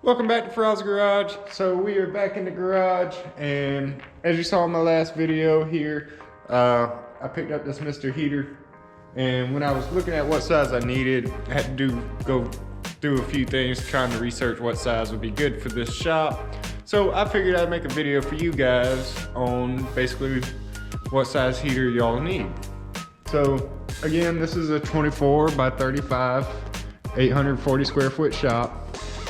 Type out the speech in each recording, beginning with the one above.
Welcome back to Ferrell's Garage. So we are back in the garage, and as you saw in my last video here, I picked up this Mr. Heater, and when I was looking at what size I needed, I had to go through a few things trying to research what size would be good for this shop. So I figured I'd make a video for you guys on basically what size heater y'all need. So again, this is a 24 by 35, 840 square foot shop.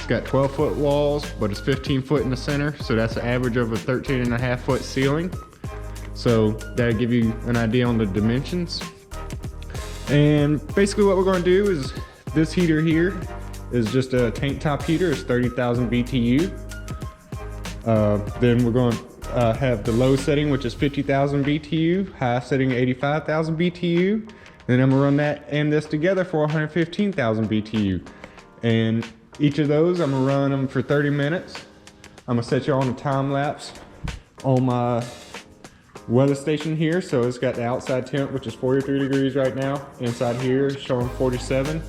It's got 12-foot walls, but it's 15 foot in the center, so that's an average of a 13.5-foot ceiling. So that'll give you an idea on the dimensions. And basically what we're going to do is, this heater here is just a tank top heater. It's 30,000 BTU. Then we're going to have the low setting, which is 50,000 BTU, high setting 85,000 BTU. Then I'm gonna run that and this together for 115,000 BTU. And each of those, I'm gonna run them for 30 minutes. I'm gonna set you on a time lapse on my weather station here. So it's got the outside temp, which is 43 degrees right now. Inside here is showing 47.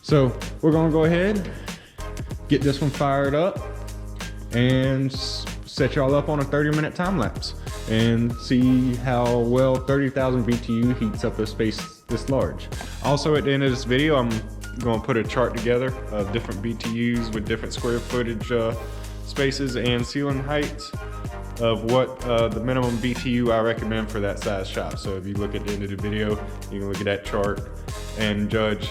So we're gonna go ahead, get this one fired up, and set y'all up on a 30-minute time lapse and see how well 30,000 BTU heats up a space this large. Also, at the end of this video, I'm going to put a chart together of different BTUs with different square footage spaces and ceiling heights of what the minimum BTU I recommend for that size shop. So if you look at the end of the video, you can look at that chart and judge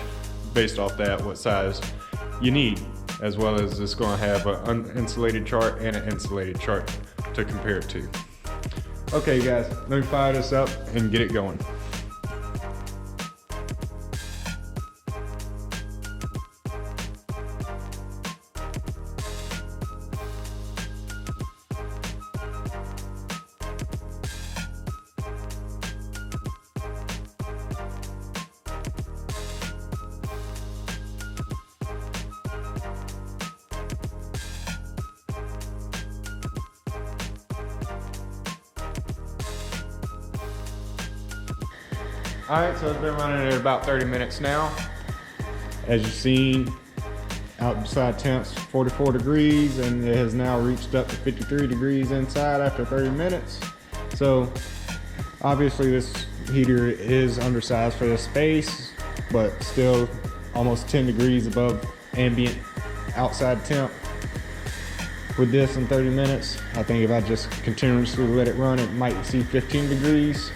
based off that what size you need, as well as it's going to have an uninsulated chart and an insulated chart to compare it to. Okay guys, let me fire this up and get it going. Alright, so it's been running at about 30 minutes now. As you've seen, outside temps 44 degrees, and it has now reached up to 53 degrees inside after 30 minutes. So obviously this heater is undersized for this space, but still almost 10 degrees above ambient outside temp. With this in 30 minutes, I think if I just continuously let it run, it might exceed 15 degrees.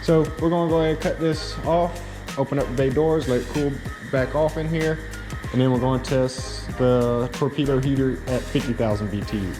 So we're gonna go ahead and cut this off, open up the bay doors, let it cool back off in here, and then we're going to test the torpedo heater at 50,000 BTU.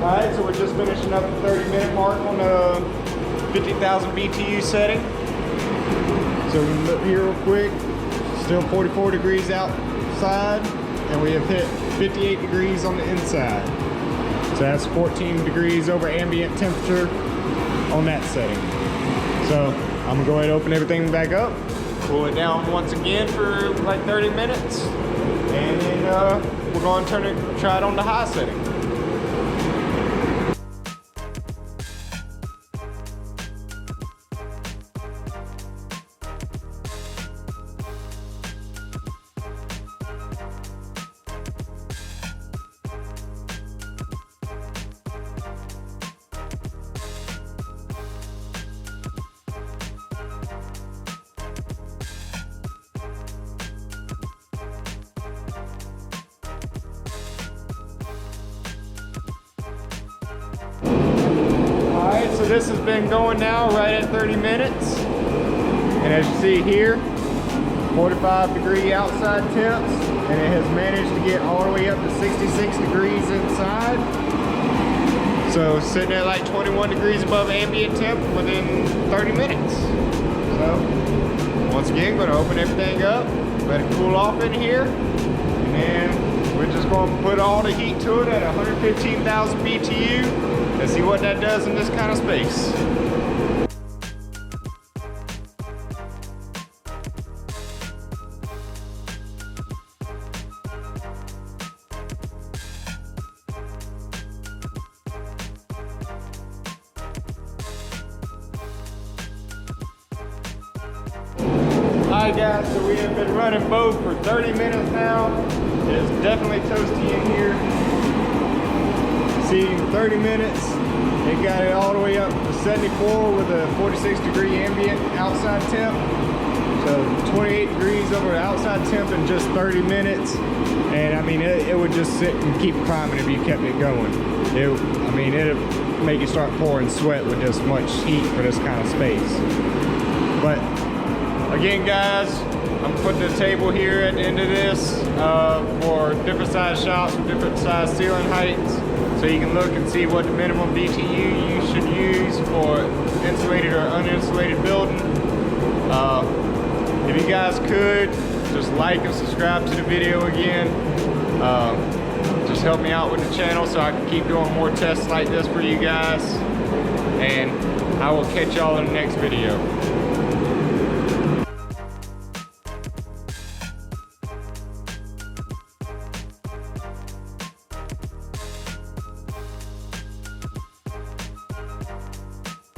Alright, so we're just finishing up the 30-minute mark on the 50,000 BTU setting. So we can look here real quick. Still 44 degrees outside, and we have hit 58 degrees on the inside. So that's 14 degrees over ambient temperature on that setting. So I'm gonna go ahead and open everything back up, cool it down once again for like 30 minutes, and then we're going to try it on the high setting. Alright, so this has been going now right at 30 minutes. And as you see here, 45 degree outside temps, and it has managed to get all the way up to 66 degrees inside. So sitting at like 21 degrees above ambient temp within 30 minutes. So once again, going to open everything up, let it cool off in here, then we're just going to put all the heat to it at 115,000 BTU and see what that does in this kind of space. Alright guys, so we have been running both for 30 minutes now. It is definitely toasty in here. See, 30 minutes, it got it all the way up to 74 with a 46-degree ambient outside temp. So 28 degrees over the outside temp in just 30 minutes. And I mean, it would just sit and keep climbing if you kept it going. It'd make you start pouring sweat with this much heat for this kind of space. But again, guys, I'm putting a table here at the end of this for different size shops with different size ceiling heights, so you can look and see what the minimum BTU you should use for insulated or uninsulated building. If you guys could, just like and subscribe to the video again. Just help me out with the channel so I can keep doing more tests like this for you guys. And I will catch y'all in the next video.